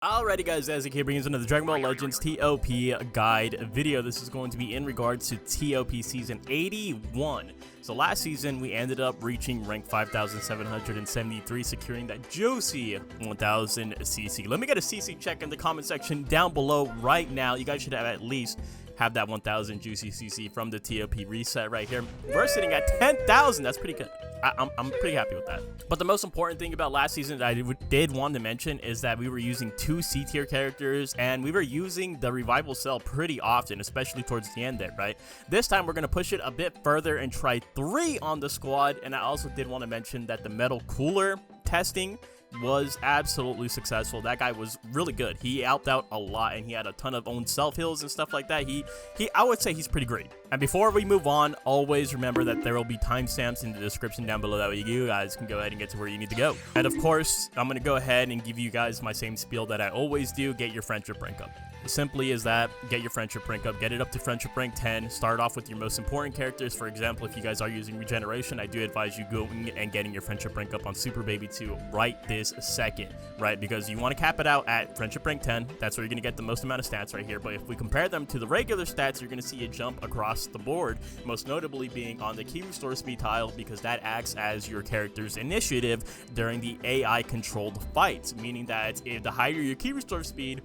Alrighty guys, as it brings into the Dragon Ball Legends ToP guide video. This is going to be in regards to ToP season 81. So last season we ended up reaching rank 5,773, securing that juicy 1000 CC. Let me get a CC check in the comment section down below right now. You guys should have at least have that 1000 juicy CC from the ToP reset right here. We're sitting at 10,000. That's pretty good. I'm pretty happy with that. But the most important thing about last season that I did want to mention is that we were using 2 C tier characters, and we were using the revival cell pretty often, especially towards the end there, right? This time we're going to push it a bit further and try 3 on the squad. And I also did want to mention that the metal cooler testing was absolutely successful. That guy was really good. He helped out a lot, and he had a ton of own self heals and stuff like that. I would say he's pretty great. And before we move on, always remember that there will be timestamps in the description down below. That way you guys can go ahead and get to where you need to go. And of course, I'm going to go ahead and give you guys my same spiel that I always do. Get your friendship rank up. Simply is that, get your friendship rank up, get it up to friendship rank 10, start off with your most important characters. For example, if you guys are using regeneration, I do advise you going and getting your friendship rank up on Super Baby 2 right this second, right? Because you want to cap it out at friendship rank 10. That's where you're going to get the most amount of stats right here. But if we compare them to the regular stats, you're going to see a jump across the board, most notably being on the key restore speed tile, because that acts as your character's initiative during the AI controlled fights, meaning that if the higher your key restore speed,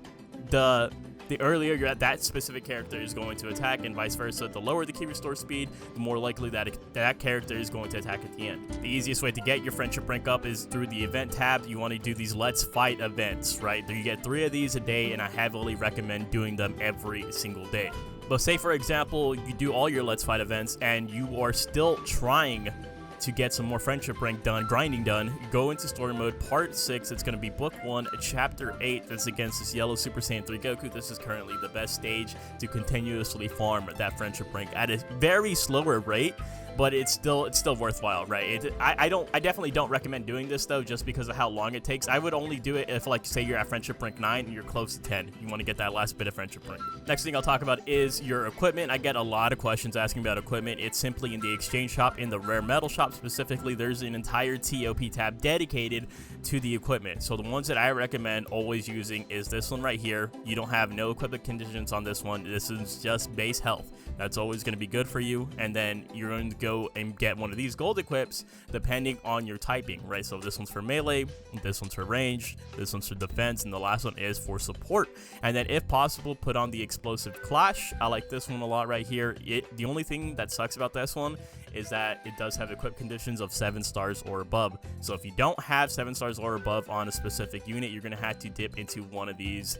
the earlier you're at that specific character is going to attack, and vice versa. The lower the key restore speed, the more likely that character is going to attack at the end. The easiest way to get your friendship rank up is through the event tab. You want to do these Let's Fight events, right? You get 3 of these a day, and I heavily recommend doing them every single day. But say, for example, you do all your Let's Fight events, and you are still trying to get some more friendship rank done, grinding done, go into story mode, part 6. It's going to be book 1, chapter 8. That's against this yellow Super Saiyan 3 Goku. This is currently the best stage to continuously farm that friendship rank at a very slower rate, but it's still worthwhile, right? I definitely don't recommend doing this though, just because of how long it takes. I would only do it if, like, say you're at friendship rank 9 and you're close to 10. You want to get that last bit of friendship rank. Next thing I'll talk about is your equipment. I get a lot of questions asking about equipment. It's simply in the exchange shop, in the rare metal shop specifically. There's an entire ToP tab dedicated to the equipment. So the ones that I recommend always using is this one right here. You don't have no equipment conditions on this one. This is just base health. That's always going to be good for you. And then you're going to go and get one of these gold equips depending on your typing, right? So this one's for melee, this one's for range, this one's for defense, and the last one is for support. And then if possible, put on the explosive clash. I like this one a lot right here. The only thing that sucks about this one is that it does have equip conditions of 7 stars or above. So if you don't have 7 stars or above on a specific unit, you're going to have to dip into one of these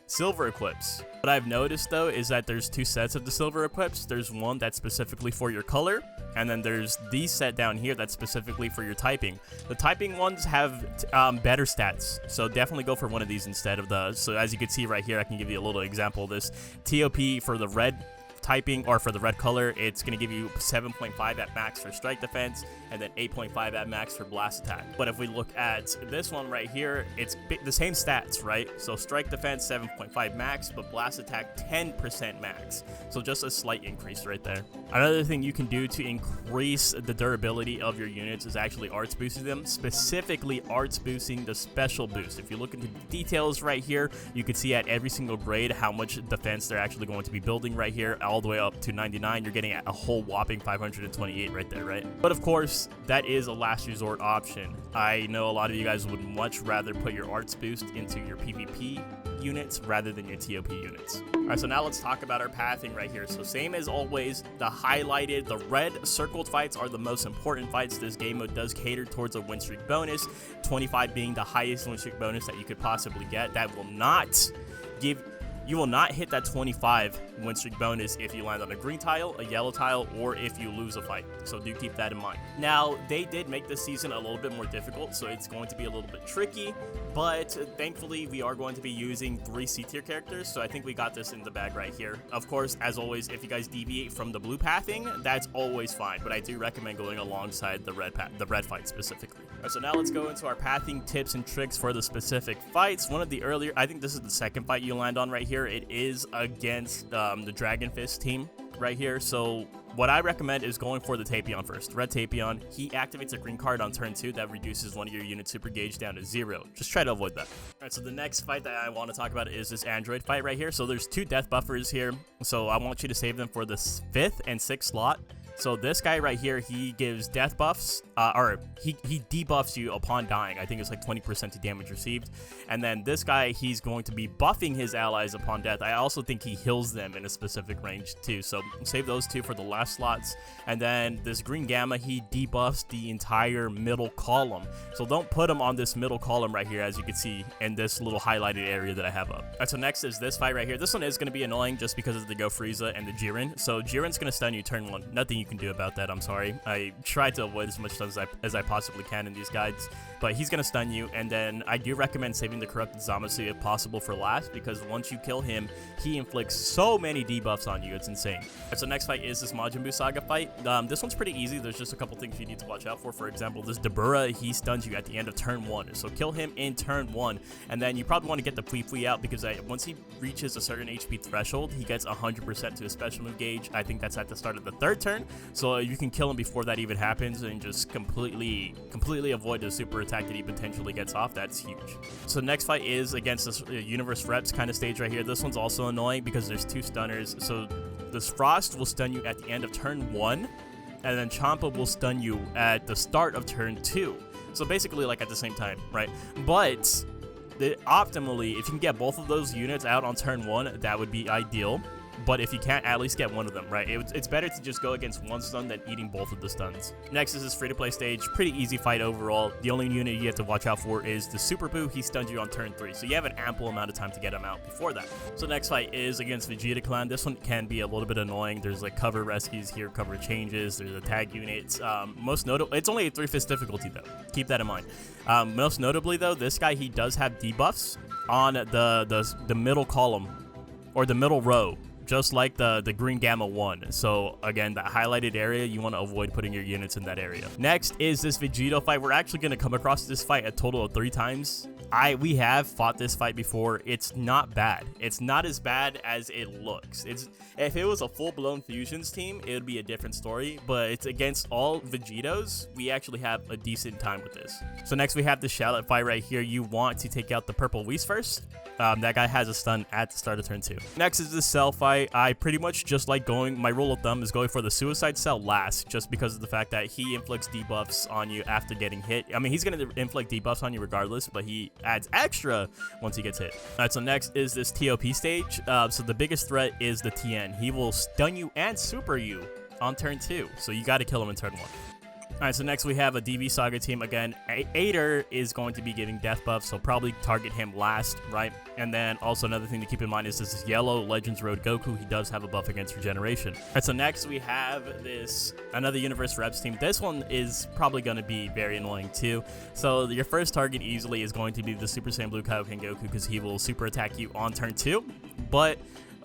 silver equips. What I've noticed though is that there's 2 sets of the silver equips. There's one that's specifically for your color, and then there's the set down here that's specifically for your typing. The typing ones have better stats, so definitely go for one of these instead of the. So as you can see right here, I can give you a little example of this. ToP for the red typing, or for the red color, it's going to give you 7.5 at max for strike defense, and then 8.5 at max for blast attack. But if we look at this one right here, it's the same stats, right? So strike defense 7.5 max, but blast attack 10% max. So just a slight increase right there. Another thing you can do to increase the durability of your units is actually arts boosting them, specifically arts boosting the special boost. If you look into the details right here, you can see at every single grade how much defense they're actually going to be building right here, all the way up to 99. You're getting a whole whopping 528 right there, right? But of course, that is a last resort option. I know a lot of you guys would much rather put your arts boost into your PvP units rather than your ToP units. Alright, so now let's talk about our pathing right here. So same as always, the highlighted, the red circled fights are the most important fights. This game mode does cater towards a win streak bonus, 25 being the highest win streak bonus that you could possibly get. That will not give. You will not hit that 25 win streak bonus if you land on a green tile, a yellow tile, or if you lose a fight. So do keep that in mind. Now, they did make this season a little bit more difficult, so it's going to be a little bit tricky, but thankfully we are going to be using 3 C tier characters, so I think we got this in the bag right here. Of course, as always, if you guys deviate from the blue pathing, that's always fine, but I do recommend going alongside the red fight specifically. Alright, so now let's go into our pathing tips and tricks for the specific fights. One of the earlier, I think this is the second fight you land on right here. It is against the Dragon Fist team right here. So what I recommend is going for the Tapion first. Red Tapion, he activates a green card on turn 2 that reduces one of your units' super gauge down to 0. Just try to avoid that. Alright, so the next fight that I want to talk about is this Android fight right here. So there's 2 death buffers here, so I want you to save them for the 5th and 6th slot. So this guy right here, he gives death buffs, or he debuffs you upon dying. I think it's like 20% to damage received. And then this guy, he's going to be buffing his allies upon death. I also think he heals them in a specific range too. So save those 2 for the last slots. And then this green gamma, he debuffs the entire middle column. So don't put him on this middle column right here, as you can see in this little highlighted area that I have up. Alright, so next is this fight right here. This one is going to be annoying just because of the Go Frieza and the Jiren. So Jiren's going to stun you turn 1. Nothing you can do about that, I'm sorry. I tried to avoid as much stuns as I possibly can in these guides, but he's gonna stun you. And then I do recommend saving the corrupted Zamasu if possible for last, because once you kill him, he inflicts so many debuffs on you, it's insane. Right, so next fight is this Majin Buu Saga fight. This one's pretty easy. There's just a couple things you need to watch out for. For example, this Dabura, he stuns you at the end of turn 1, so kill him in turn 1, and then you probably want to get the Fui out, because once he reaches a certain HP threshold, he gets 100% to his special move gauge. I think that's at the start of the 3rd turn, so you can kill him before that even happens and just completely avoid the super attack that he potentially gets off. That's huge. So next fight is against this Universe Reps kind of stage right here. This one's also annoying because there's 2 stunners. So this Frost will stun you at the end of turn 1, and then Champa will stun you at the start of turn 2. So basically like at the same time, right? But optimally, if you can get both of those units out on turn 1, that would be ideal. But if you can't, at least get one of them, right? It's better to just go against one stun than eating both of the stuns. Next is this free-to-play stage. Pretty easy fight overall. The only unit you have to watch out for is the Super Buu. He stuns you on turn 3, so you have an ample amount of time to get him out before that. So next fight is against Vegeta Clan. This one can be a little bit annoying. There's like cover rescues here, cover changes. There's a tag units. Most notable, it's only a 3/5 difficulty though. Keep that in mind. Most notably though, this guy, he does have debuffs on the middle column or the middle row, just like the green gamma 1. So again, that highlighted area, you want to avoid putting your units in that area. Next is this Vegito fight. We're actually going to come across this fight a total of 3 times. We have fought this fight before. It's not bad. It's not as bad as it looks. If it was a full-blown Fusions team, it would be a different story, but it's against all Vegitos. We actually have a decent time with this. So next we have the Shallot fight right here. You want to take out the purple Whis first. That guy has a stun at the start of turn 2. Next is the Cell fight. I pretty much just like my rule of thumb is going for the Suicide Cell last, just because of the fact that he inflicts debuffs on you after getting hit. I mean, he's going to inflict debuffs on you regardless, but he adds extra once he gets hit. Alright, so next is this ToP stage. So the biggest threat is the TN. He will stun you and super you on turn 2, so you got to kill him in turn 1. Alright, so next we have a DV Saga team again. Aider is going to be getting death buffs, so probably target him last, right? And then also another thing to keep in mind is this is yellow Legends Road Goku. He does have a buff against regeneration. Alright, so next we have another Universe Reps team. This one is probably going to be very annoying too. So your first target easily is going to be the Super Saiyan Blue Kaioken Goku, because he will super attack you on turn 2, but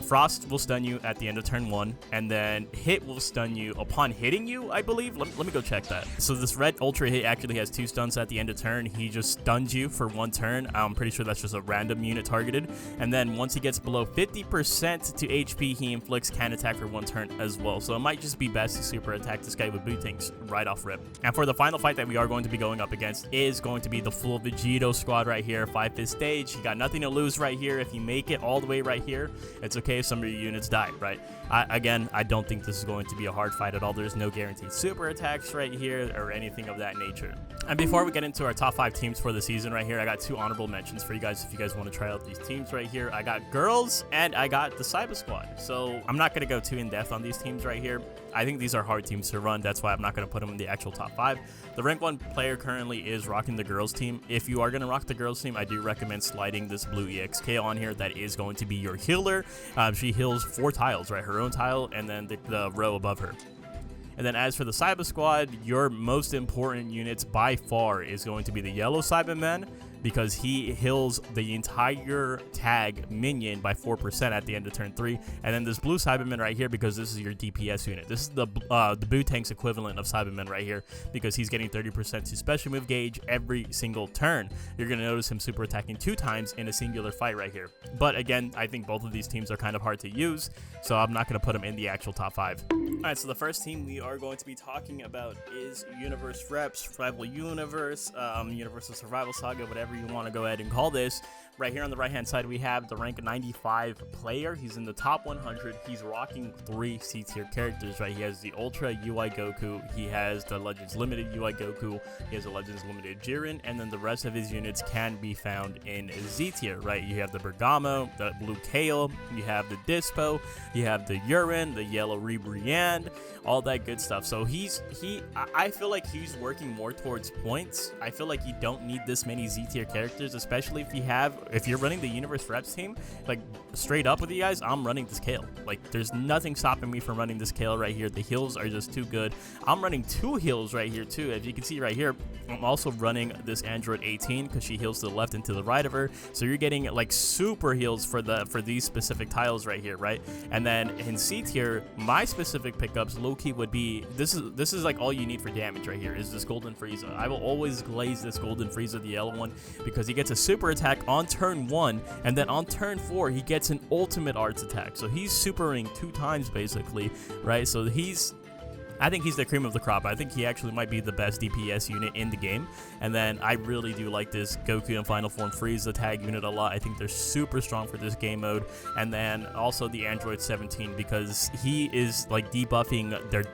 Frost will stun you at the end of turn 1, and then Hit will stun you upon hitting you, I believe. Let me go check that. So this red Ultra Hit actually has 2 stuns at the end of turn. He just stuns you for 1 turn. I'm pretty sure that's just a random unit targeted. And then once he gets below 50% to HP, he inflicts can attack for 1 turn as well. So it might just be best to super attack this guy with boot tanks right off rip. And for the final fight that we are going to be going up against is going to be the full Vegito squad right here, 5/5 stage. You got nothing to lose right here. If you make it all the way right here, it's okay if some of your units die, right? I don't think this is going to be a hard fight at all. There's no guaranteed super attacks right here or anything of that nature. And before we get into our top 5 teams for the season right here, I got 2 honorable mentions for you guys if you guys want to try out these teams right here. I got girls and I got the Cyber Squad. So I'm not going to go too in depth on these teams right here. I think these are hard teams to run. That's why I'm not going to put them in the actual top 5. The rank 1 player currently is rocking the girls team. If you are going to rock the girls team, I do recommend sliding this blue EXK on here. That is going to be your healer. She heals 4 tiles, right? Her own tile and then the row above her. And then as for the Cyber Squad, your most important units by far is going to be the yellow Cybermen, because he heals the entire tag minion by 4% at the end of turn 3. And then this blue Cyberman right here, because this is your DPS unit. This is the Boo Tank's equivalent of Cyberman right here, because he's getting 30% to special move gauge every single turn. You're going to notice him super attacking 2 times in a singular fight right here. But again, I think both of these teams are kind of hard to use, so I'm not going to put them in the actual top 5. Alright, so the first team we are going to be talking about is Universe Reps, Survival Universe, Universal Survival Saga, whatever you want to go ahead and call this. Right here on the right hand side, we have the rank 95 player. He's in the top 100. He's rocking 3 C tier characters, right? He has the Ultra UI Goku, he has the Legends Limited UI Goku, he has the Legends Limited Jiren, and then the rest of his units can be found in Z tier, right? You have the Bergamo, the Blue Kale, you have the Dispo, you have the Urine, the Yellow Rebriand, all that good stuff. So I feel like he's working more towards points. I feel like you don't need this many Z tier characters, especially if you're running the Universe Reps team. Like, straight up with you guys, I'm running this Kale. Like, there's nothing stopping me from running this Kale right here. The heals are just too good. I'm running 2 heals right here too. As you can see right here, I'm also running this Android 18 because she heals to the left and to the right of her. So you're getting like super heals for these specific tiles right here, right? And then in C tier, my specific pickups low-key would be this is like all you need for damage right here is this Golden Frieza. I will always glaze this Golden Frieza, the yellow one, because he gets a super attack on turn 1, and then on turn 4 he gets an ultimate arts attack. So he's supering 2 times basically, right? So I think he's the cream of the crop. I think he actually might be the best DPS unit in the game. And then I really do like this Goku and Final Form Frieza tag unit a lot. I think they're super strong for this game mode. And then also the Android 17, because he is like debuffing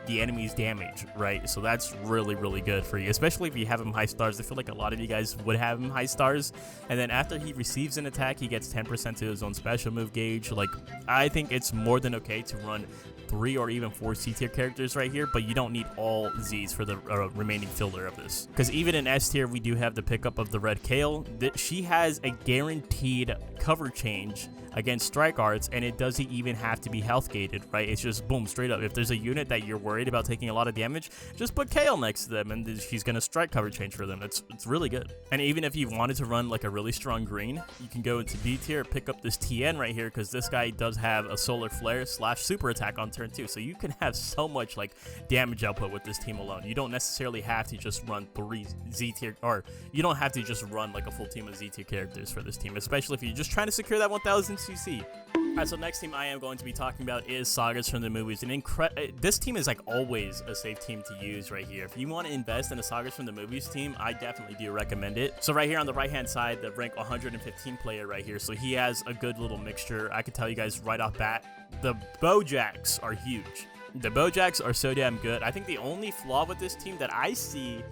the enemy's damage, right? So that's really, really good for you, especially if you have him high stars. I feel like a lot of you guys would have him high stars. And then after he receives an attack, he gets 10% to his own special move gauge. Like, I think it's more than okay to run 3 or even 4 C tier characters right here, but you don't need all Z's for the remaining filler of this. Because even in S tier, we do have the pickup of the Red Kale. She has a guaranteed cover change against strike arts, and it doesn't even have to be health gated, right? It's just boom, straight up. If there's a unit that you're worried about taking a lot of damage, just put Kale next to them, and she's gonna strike cover change for them. It's really good. And even if you wanted to run like a really strong green, you can go into B tier, pick up this TN right here, because this guy does have a solar flare / super attack on turn 2. So you can have so much like damage output with this team alone. You don't necessarily have to just run 3 Z tier, or you don't have to just run like a full team of Z tier characters for this team, especially if you're just trying to secure that 1000 CC. Alright, so next team I am going to be talking about is Sagas from the movies. This team is like always a safe team to use right here. If you want to invest in a Sagas from the movies team, I definitely do recommend it. So right here on the right hand side, the rank 115 player right here. So he has a good little mixture. I can tell you guys right off bat, the Bojacks are huge. The Bojacks are so damn good. I think the only flaw with this team that I see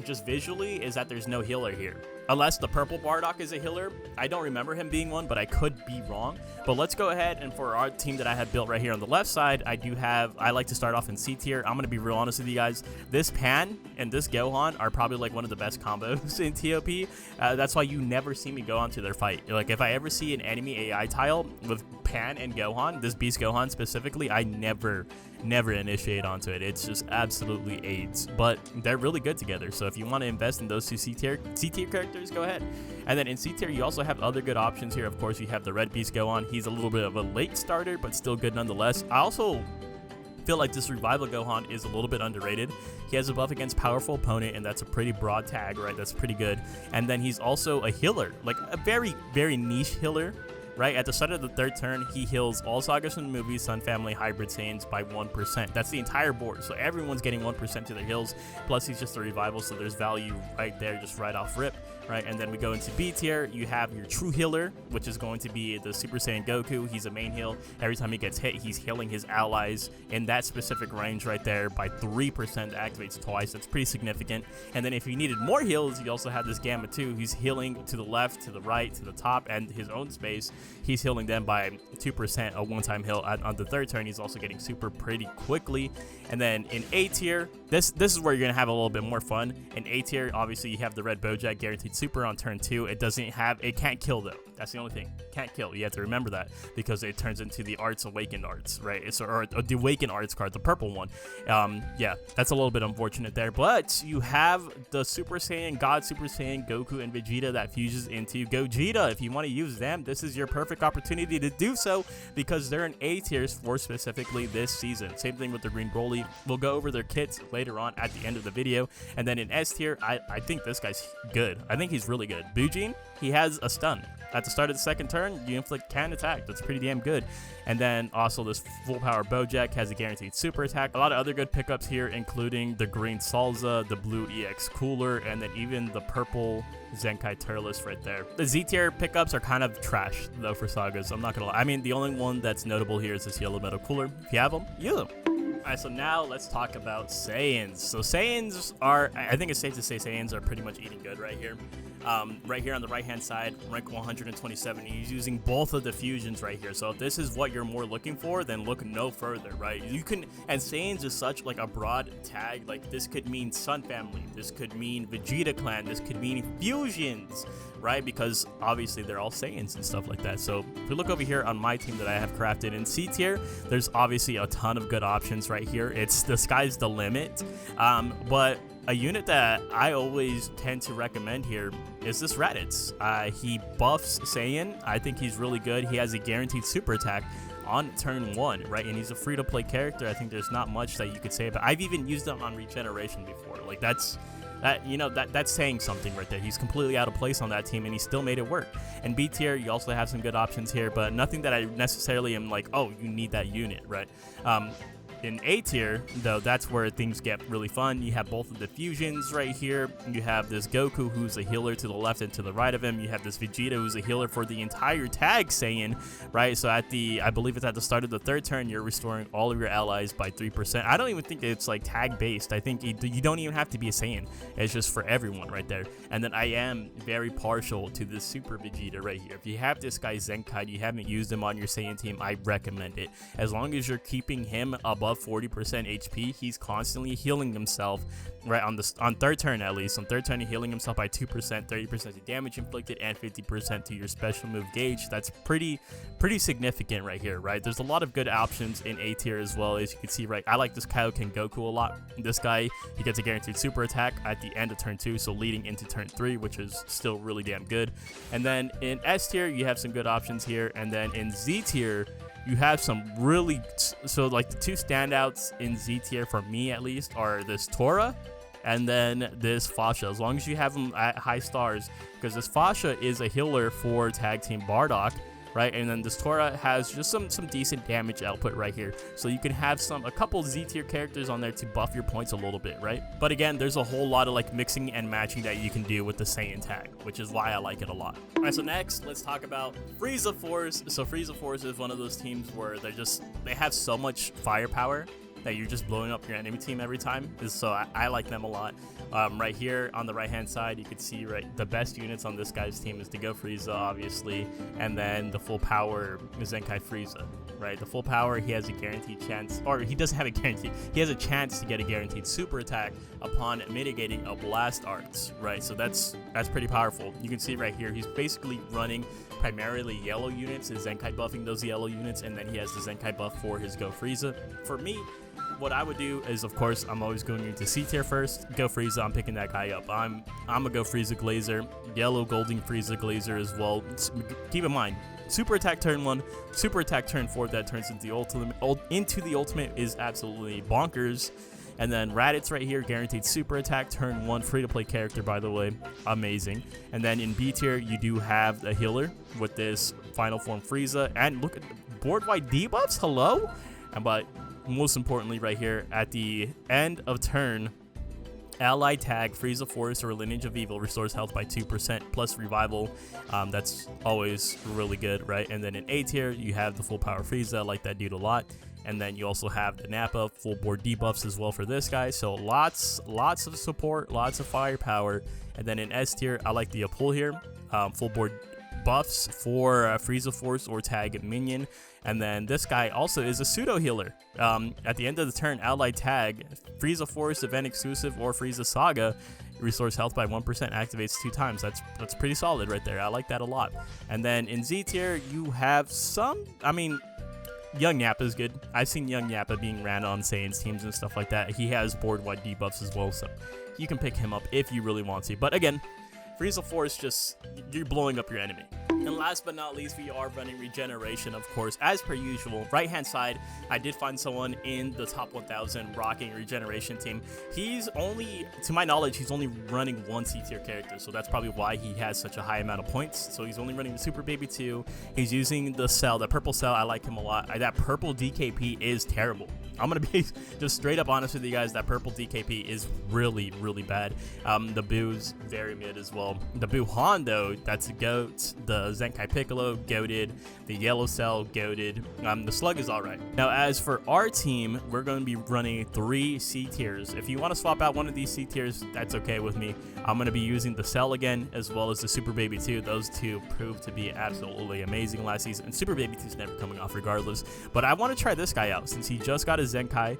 just visually is that there's no healer here. Unless the purple Bardock is a healer. I don't remember him being one, but I could be wrong. But let's go ahead, and for our team that I have built right here on the left side, I like to start off in C tier. I'm going to be real honest with you guys. This Pan and this Gohan are probably like one of the best combos in ToP. That's why you never see me go on to their fight. Like, if I ever see an enemy AI tile with Pan and Gohan, this Beast Gohan specifically, I never initiate onto it. It's just absolutely AIDS, but they're really good together. So if you want to invest in those 2 C tier characters, go ahead. And then in C tier, you also have other good options here. Of course, you have the Red Beast Gohan. He's a little bit of a late starter, but still good nonetheless. I also feel like this Revival Gohan is a little bit underrated. He has a buff against powerful opponent, and that's a pretty broad tag, right? That's pretty good. And then he's also a healer, like a very, very niche healer. Right at the start of the 3rd turn, he heals all Sagas from the movies, Sun Family, Hybrid Saiyans by 1%. That's the entire board, so everyone's getting 1% to their heals. Plus, he's just a revival, so there's value right there, just right off rip. Right, and then we go into B tier. You have your true healer, which is going to be the Super Saiyan Goku. He's a main heal. Every time he gets hit, he's healing his allies in that specific range right there by 3%. Activates twice. That's pretty significant. And then if you needed more heals, you also have this Gamma 2. He's healing to the left, to the right, to the top, and his own space. He's healing them by 2%, a one-time heal. On the 3rd turn, he's also getting super pretty quickly. And then in A tier, this is where you're gonna have a little bit more fun. In A tier, obviously you have the Red Bojack guaranteed super on turn 2. It can't kill though. That's the only thing. Can't kill. You have to remember that because it turns into the Arts Awakened Arts, right? It's or the Awakened Arts card, the purple one. Yeah, that's a little bit unfortunate there. But you have the Super Saiyan, God Super Saiyan, Goku, and Vegeta that fuses into Gogeta. If you want to use them, this is your perfect opportunity to do so because they're in A tiers for specifically this season. Same thing with the Green Broly. We'll go over their kits later on at the end of the video. And then in S tier, I think this guy's good. I think he's really good. Bujin, he has a stun. At the start of the second turn, you inflict can attack. That's pretty damn good. And then also this full power Bojack has a guaranteed super attack. A lot of other good pickups here, including the green Salza, the blue EX Cooler, and then even the purple Zenkai Turles right there. The Z tier pickups are kind of trash though for Sagas. I'm not gonna lie. I mean, the only one that's notable here is this yellow metal cooler. If you have them, use them. Alright, so now let's talk about Saiyans. So Saiyans are, I think it's safe to say Saiyans are pretty much eating good right here. Right here on the right hand side, rank 127, he's using both of the fusions right here. So if this is what you're more looking for, then look no further, right? You can, and Saiyans is such like a broad tag, like this could mean Sun Family, this could mean Vegeta Clan, this could mean fusions, right? Because obviously they're all Saiyans and stuff like that. So if we look over here on my team that I have crafted in C tier, there's obviously a ton of good options right here. It's the sky's the limit, but a unit that I always tend to recommend here is this Raditz. He buffs Saiyan. I think he's really good. He has a guaranteed super attack on turn 1, right? And he's a free-to-play character. I think there's not much that you could say about. I've even used him on regeneration before. Like that's saying something right there. He's completely out of place on that team, and he still made it work. And B tier, you also have some good options here, but nothing that I necessarily am like, oh, you need that unit, right? In A tier, though, that's where things get really fun. You have both of the fusions right here. You have this Goku, who's a healer to the left and to the right of him. You have this Vegeta, who's a healer for the entire tag Saiyan, right? So at the, I believe it's at the start of the third turn, you're restoring all of your allies by 3%. I don't even think it's like tag based. I think you don't even have to be a Saiyan. It's just for everyone right there. And then I am very partial to this Super Vegeta right here. If you have this guy Zenkai, you haven't used him on your Saiyan team, I recommend it. As long as you're keeping him above 40% HP, he's constantly healing himself, right? On third turn at least. On third turn, he's healing himself by 2%, 30% to damage inflicted, and 50% to your special move gauge. That's pretty significant right here, right? There's a lot of good options in A tier as well, as you can see, right? I like this Kaioken Goku a lot. This guy, he gets a guaranteed super attack at the end of turn 2, so leading into turn 3, which is still really damn good. And then in S tier, you have some good options here, and then in Z tier, you have some really, so like the two standouts in Z tier for me at least are this Tora and then this Fasha. As long as you have them at high stars, because this Fasha is a healer for tag team Bardock, right? And then this Tora has just some decent damage output right here, so you can have a couple Z tier characters on there to buff your points a little bit, right? But again, there's a whole lot of like mixing and matching that you can do with the Saiyan tag, which is why I like it a lot. All right, so next let's talk about Frieza Force. So Frieza Force is one of those teams where they have so much firepower that you're just blowing up your enemy team every time. So I like them a lot. Right here on the right hand side, you can see, right, the best units on this guy's team is the Go Frieza, obviously, and then the full power Zenkai Frieza, right? The full power, he has a guaranteed chance, or he doesn't have a guarantee, he has a chance to get a guaranteed super attack upon mitigating a blast arts, right? So that's pretty powerful. You can see right here, he's basically running primarily yellow units, his Zenkai buffing those yellow units, and then he has the Zenkai buff for his Go Frieza. For me, what I would do is, of course, I'm always going into C tier first. Go Frieza, I'm picking that guy up. I'm a Go Frieza Glazer, yellow golden Frieza Glazer as well. Keep in mind, super attack turn 1, super attack turn 4 that turns into the ultimate is absolutely bonkers. And then Raditz right here, guaranteed super attack turn 1, free to play character, by the way, amazing. And then in B tier, you do have a healer with this final form Frieza, and look at board wide debuffs. Hello. And but most importantly, right here at the end of turn, ally tag Frieza Force or Lineage of Evil restores health by 2% plus revival. That's always really good, right? And then in A tier, you have the full power Frieza. I like that dude a lot. And then you also have the Nappa full board debuffs as well for this guy. So lots of support, lots of firepower. And then in S tier, I like the pull here, full board buffs for Frieza Force or tag minion. And then this guy also is a pseudo healer. At the end of the turn, allied tag Frieza Force event exclusive or Frieza Saga restores health by 1%, activates 2 times. That's pretty solid right there. I like that a lot. And then in Z tier, you have some, I mean, Young Nappa is good. I've seen Young Nappa being ran on Saiyans teams and stuff like that. He has board-wide debuffs as well, so you can pick him up if you really want to. But again, Frieza Force, just, you're blowing up your enemy. And last but not least, we are running Regeneration, of course, as per usual. Right-hand side, I did find someone in the top 1,000 rocking Regeneration team. He's only, to my knowledge, he's only running one C-tier character, so that's probably why he has such a high amount of points. So he's only running the Super Baby 2. He's using the cell, the purple cell. I like him a lot. That purple DKP is terrible. I'm going to be just straight up honest with you guys. That purple DKP is really, really bad. The Boo's very mid as well. The Boo Han, though, that's a goat. The Zenkai Piccolo, goated. The Yellow Cell, goated. The Slug is alright. Now, as for our team, we're going to be running 3 C tiers. If you want to swap out one of these C tiers, that's okay with me. I'm going to be using the Cell again, as well as the Super Baby 2. Those two proved to be absolutely amazing last season. And Super Baby 2 is never coming off regardless. But I want to try this guy out since he just got his Zenkai.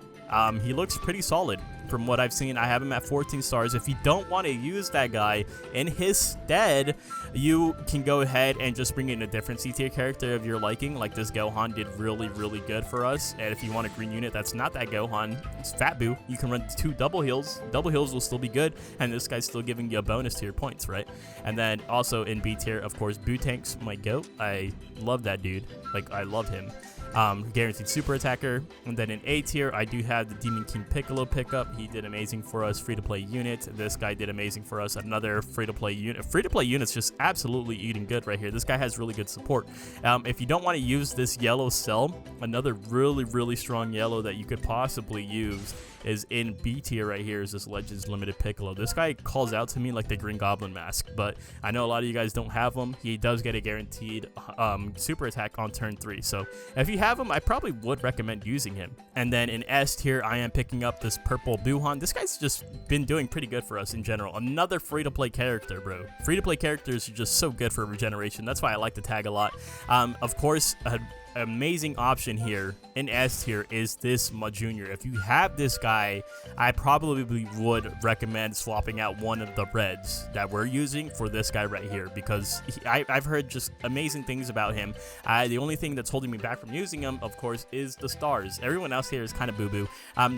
He looks pretty solid from what I've seen. I have him at 14 stars. If you don't want to use that guy, in his stead, you can go ahead and just bring in a different C-tier character of your liking. Like this Gohan did really, really good for us. And if you want a green unit that's not that Gohan, it's Fat Boo. You can run 2 double heals. Double heals will still be good, and this guy's still giving you a bonus to your points, right? And then also in B tier, of course, Boo Tank's my goat. I love that dude. Like, I love him. Guaranteed super attacker. And then in A tier, I do have the Demon King Piccolo pickup. He did amazing for us. Free to play unit. This guy did amazing for us. Another free to play unit. Free to play unit's just absolutely eating good right here. This guy has really good support. If you don't want to use this yellow cell, another really, really strong yellow that you could possibly use is in B tier right here, is this Legends Limited Piccolo. This guy calls out to me like the Green Goblin mask, but I know a lot of you guys don't have him. He does get a guaranteed super attack on turn 3, so if you have him, I probably would recommend using him. And then in S tier, I am picking up this purple Buhan. This guy's just been doing pretty good for us in general. Another free-to-play character, bro. Free-to-play characters are just so good for regeneration. That's why I like the tag a lot. Of course, amazing option here in S tier is this Junior. If you have this guy, I probably would recommend swapping out one of the reds that we're using for this guy right here, because I've heard just amazing things about him. The only thing that's holding me back from using him, of course, is the stars. Everyone else here is kind of boo-boo.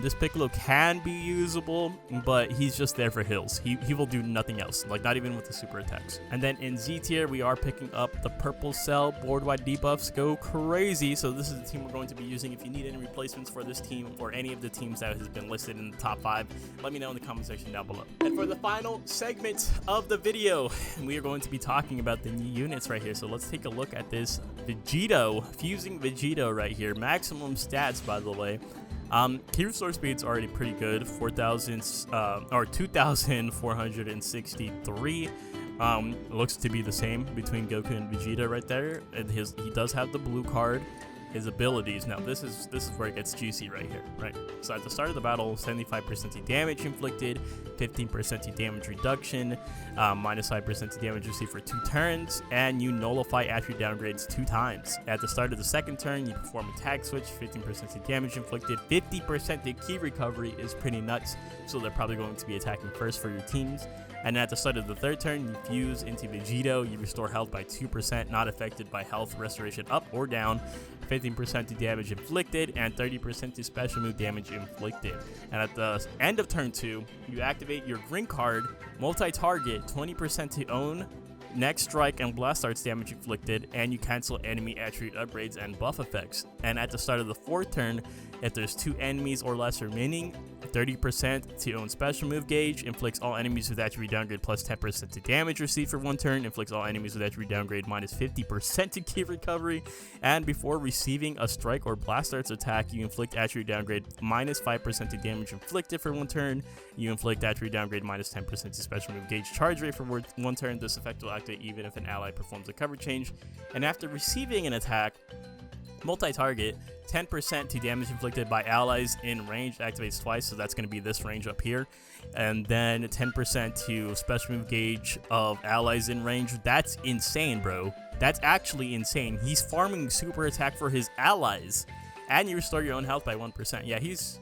This Piccolo can be usable, but he's just there for hills. He will do nothing else, like not even with the super attacks. And then in Z tier, we are picking up the purple cell. Board-wide debuffs go crazy. So this is the team we're going to be using. If you need any replacements for this team or any of the teams that has been listed in the top 5, let me know in the comment section down below. And for the final segment of the video, we are going to be talking about the new units right here. So let's take a look at this Vegito, fusing Vegito right here. Maximum stats, by the way. Key restore speed's already pretty good, 2,463. Looks to be the same between Goku and Vegeta right there. And he does have the blue card. His abilities, now this is where it gets juicy right here, right? So at the start of the battle, 75% damage inflicted, 15% damage reduction, minus 5% damage received for 2 turns, and you nullify attribute downgrades 2 times. At the start of the second turn, you perform attack switch, 15% damage inflicted, 50% key recovery is pretty nuts, so they're probably going to be attacking first for your teams. And at the start of the third turn, you fuse into Vegito. You restore health by 2%, not affected by health restoration up or down, 15% to damage inflicted, and 30% to special move damage inflicted. And at the end of turn 2, you activate your green card, multi-target, 20% to own, next strike and blast arts damage inflicted, and you cancel enemy attribute upgrades and buff effects. And at the start of the fourth turn, if there's 2 enemies or less remaining, 30% to own special move gauge, inflicts all enemies with attribute downgrade plus 10% to damage received for 1 turn, inflicts all enemies with attribute downgrade minus 50% to key recovery, and before receiving a strike or blast arts attack, you inflict attribute downgrade minus 5% to damage inflicted for 1 turn, you inflict attribute downgrade minus 10% to special move gauge charge rate for 1 turn. This effect will activate even if an ally performs a cover change, and after receiving an attack, multi-target, 10% to damage inflicted by allies in range activates twice, so that's going to be this range up here, and then 10% to special move gauge of allies in range. That's insane, bro. That's actually insane. He's farming super attack for his allies, and you restore your own health by 1%. Yeah, he's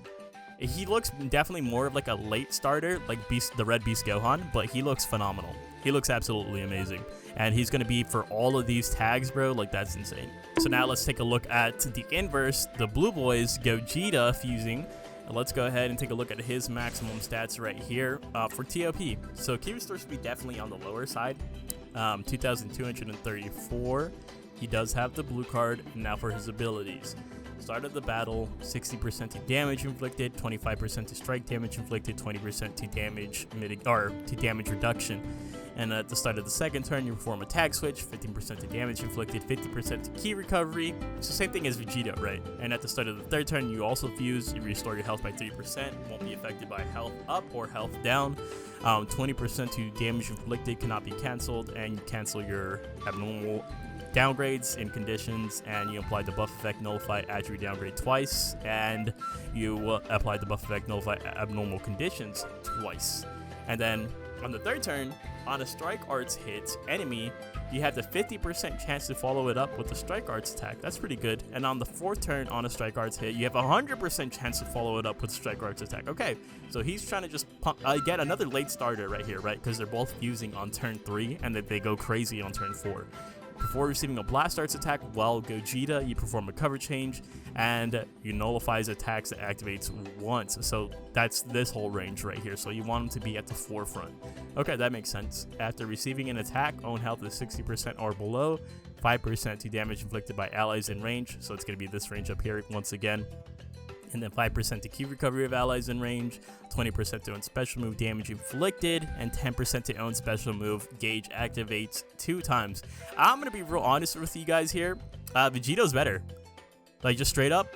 He looks definitely more of like a late starter, like the Red Beast Gohan, but he looks phenomenal. He looks absolutely amazing. And he's going to be for all of these tags, bro. Like, that's insane. So now let's take a look at the inverse, the Blue Boys, Gogeta fusing. And let's go ahead and take a look at his maximum stats right here for ToP. So Ki Restore Speed definitely on the lower side, 2,234. He does have the blue card. Now for his abilities. Start of the battle, 60% to damage inflicted, 25% to strike damage inflicted, 20% to damage to damage reduction. And at the start of the second turn, you perform a tag switch, 15% to damage inflicted, 50% to ki recovery. It's the same thing as Vegito, right? And at the start of the third turn, you also fuse, you restore your health by 3%, won't be affected by health up or health down. 20% to damage inflicted cannot be cancelled, and you cancel your abnormal downgrades in conditions, and you apply the buff effect nullify attribute downgrade twice, and you apply the buff effect nullify abnormal conditions twice. And then on the third turn, on a strike arts hit enemy, you have the 50% chance to follow it up with a strike arts attack. That's pretty good. And on the fourth turn on a strike arts hit, you have a 100% chance to follow it up with a strike arts attack. Okay, so he's trying to just get another late starter right here, right? Because they're both fusing on turn 3, and then they go crazy on turn 4. Before receiving a Blast Arts attack, while Gogeta, you perform a cover change, and you nullifies attacks that activates once. So that's this whole range right here. So you want him to be at the forefront. Okay, that makes sense. After receiving an attack, own health is 60% or below, 5% to damage inflicted by allies in range. So it's going to be this range up here once again. And then 5% to ki recovery of allies in range, 20% to own special move damage inflicted, and 10% to own special move gauge activates 2 times. I'm going to be real honest with you guys here. Vegito's better. Like, just straight up,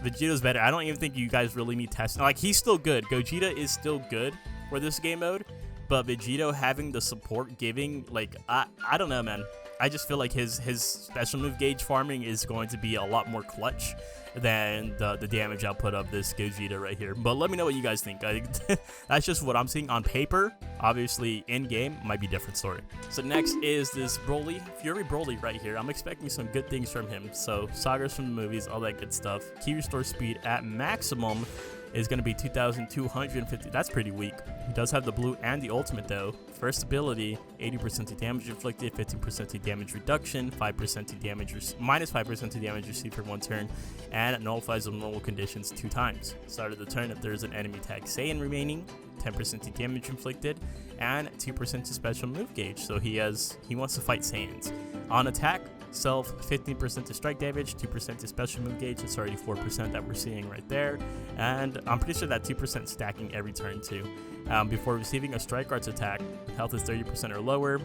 Vegito's better. I don't even think you guys really need testing. Like, he's still good. Gogeta is still good for this game mode, but Vegito having the support giving, like, I don't know, man. I just feel like his special move gauge farming is going to be a lot more clutch than the damage output of this Gogeta right here. But let me know what you guys think. That's just what I'm seeing on paper. Obviously, in-game might be a different story. So next is this Broly, Fury Broly right here. I'm expecting some good things from him. So Sagas from the movies, all that good stuff. Ki Restore Speed at maximum is going to be 2,250. That's pretty weak. He does have the blue and the ultimate though. First ability, 80% to damage inflicted, 15% to damage reduction, 5% to damage minus 5% to damage received for 1 turn, and it nullifies abnormal conditions 2 times. Start of the turn, if there's an enemy tag Saiyan remaining, 10% to damage inflicted, and 2% to special move gauge. So he wants to fight Saiyans. On attack, self 15% to strike damage, 2% to special move gauge. It's already 4% that we're seeing right there, and I'm pretty sure that 2% stacking every turn too. Before receiving a strike arts attack, health is 30% or lower.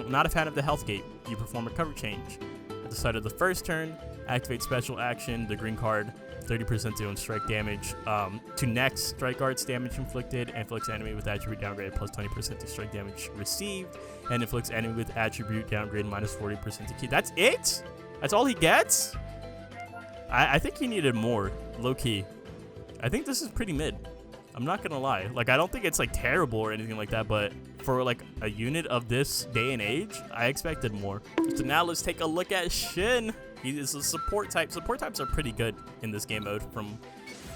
Not a fan of the health gate. You perform a cover change. At the start of the first turn, activate special action, the green card, 30% to own strike damage. To next, strike arts damage inflicted, inflicts enemy with attribute downgrade plus 20% to strike damage received, and inflicts enemy with attribute downgrade minus 40% to ki. That's it? That's all he gets? I think he needed more, low key. I think this is pretty mid. I'm not gonna lie. Like, I don't think it's like terrible or anything like that, but for like a unit of this day and age, I expected more. So now let's take a look at Shin. He is a support type. Support types are pretty good in this game mode from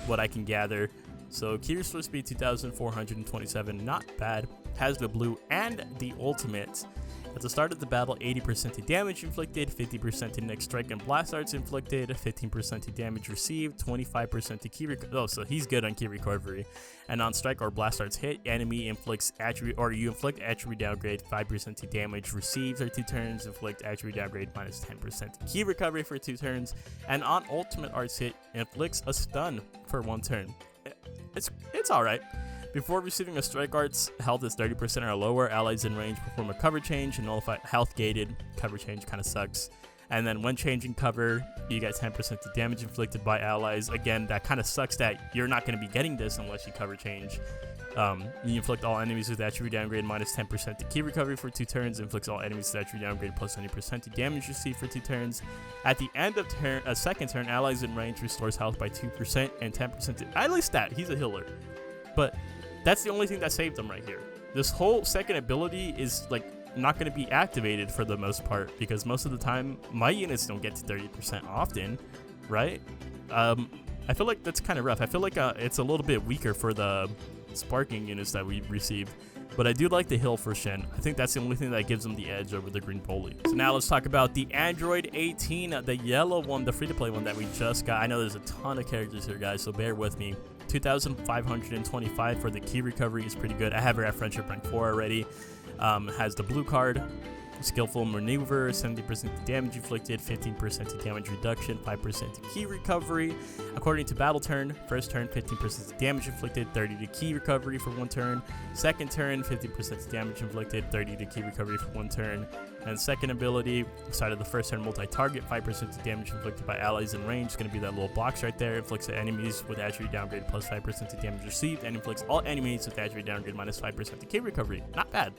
what I can gather. So Ki Restore Speed 2,427, not bad. Has the blue and the ultimate. At the start of the battle, 80% to damage inflicted, 50% to next strike and blast arts inflicted, 15% to damage received, 25% to ki recovery. Oh, so he's good on ki recovery. And on strike or blast arts hit, enemy inflicts attribute, or you inflict attribute downgrade, 5% to damage received for 2 turns, inflict attribute downgrade minus 10% to ki recovery for 2 turns, and on ultimate arts hit, inflicts a stun for 1 turn. It's alright. Before receiving a strike arts, health is 30% or lower. Allies in range perform a cover change and nullify health gated. Cover change kind of sucks. And then when changing cover, you get 10% to damage inflicted by allies. Again, that kind of sucks that you're not going to be getting this unless you cover change. You inflict all enemies with attribute downgrade minus 10% to ki recovery for 2 turns. Inflicts all enemies with attribute downgrade plus 20% to damage received for 2 turns. At the end of second turn, allies in range restores health by 2% and 10% to... At least that. He's a healer. But that's the only thing that saved him right here. This whole second ability is like not going to be activated for the most part, because most of the time my units don't get to 30% often, right? And I feel like that's kind of rough. I feel like it's a little bit weaker for the sparking units that we received. But I do like the heal for Shin. I think that's the only thing that gives him the edge over the green Bully. So now let's talk about the Android 18, the yellow one, the free-to-play one that we just got. I know there's a ton of characters here, guys, so bear with me. 2,525 for the key recovery is pretty good. I have her at friendship rank 4 already. Has the blue card. Skillful maneuver, 70% to damage inflicted, 15% to damage reduction, 5% to key recovery. According to battle turn, first turn 15% to damage inflicted, 30 to key recovery for 1 turn. Second turn 15% to damage inflicted, 30 to key recovery for 1 turn. And second ability, start of the first turn multi-target, 5% to damage inflicted by allies in range. It's going to be that little box right there. Inflicts the enemies with attribute downgrade plus 5% to damage received, and inflicts all enemies with attribute downgrade minus 5% to key recovery. Not bad.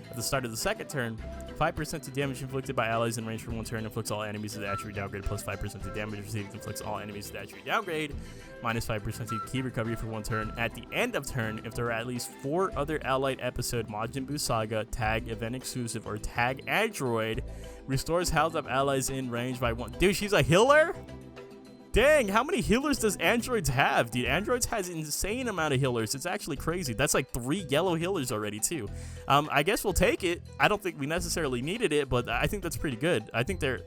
At the start of the second turn, 5% to damage inflicted by allies in range for 1 turn, inflicts all enemies with attribute downgrade plus 5% to damage received, inflicts all enemies with attribute downgrade minus 5% to key recovery for 1 turn. At the end of turn, if there are at least 4 other allied episode Majin Buu Saga, tag event exclusive, or tag Android, restores health of allies in range by 1. Dude, she's a healer? Dang, how many healers does Androids have? Dude, Androids has an insane amount of healers. It's actually crazy. That's like 3 yellow healers already, too. I guess we'll take it. I don't think we necessarily needed it, but I think that's pretty good. I think they're...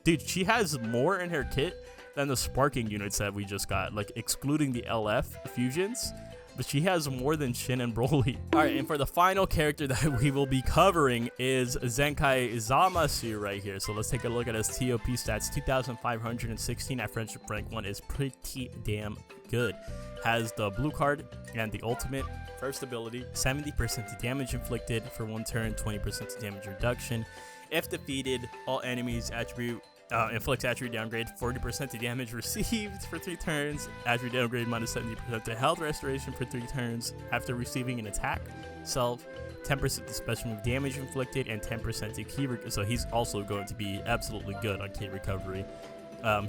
Dude, she has more in her kit than the sparking units that we just got, like excluding the LF fusions. But she has more than Shin and Broly. Alright, and for the final character that we will be covering is Zenkai Zamasu right here. So let's take a look at his ToP stats. 2,516 at friendship rank 1 is pretty damn good. Has the blue card and the ultimate. First ability, 70% to damage inflicted for 1 turn, 20% to damage reduction. If defeated, all enemies attribute inflicts attribute downgrade, 40% to damage received for 3 turns, attribute downgrade minus 70% to health restoration for 3 turns after receiving an attack, self, 10% to special move damage inflicted, and 10% to key recovery. So he's also going to be absolutely good on key recovery.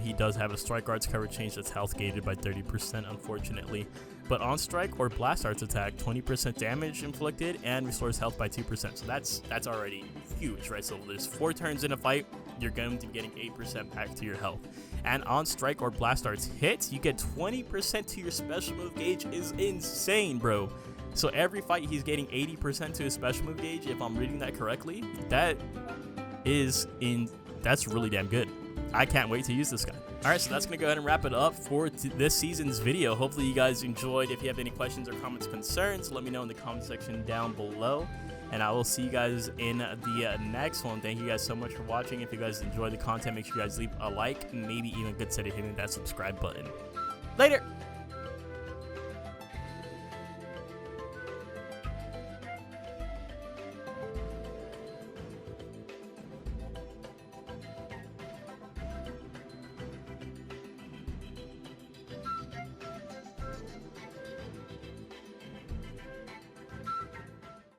He does have a strike arts cover change that's health gated by 30%, unfortunately. But on strike or blast arts attack, 20% damage inflicted and restores health by 2%. So that's already huge, right? So there's 4 turns in a fight, you're going to be getting 8% back to your health. And on strike or blast arts hits, you get 20% to your special move gauge. Is insane, bro. So every fight he's getting 80% to his special move gauge, if I'm reading that correctly. That's really damn good. I can't wait to use this guy. Alright, so that's going to go ahead and wrap it up for this season's video. Hopefully you guys enjoyed. If you have any questions or comments, concerns, let me know in the comment section down below. And I will see you guys in the next one. Thank you guys so much for watching. If you guys enjoy the content, make sure you guys leave a like and maybe even consider hitting that subscribe button. Later!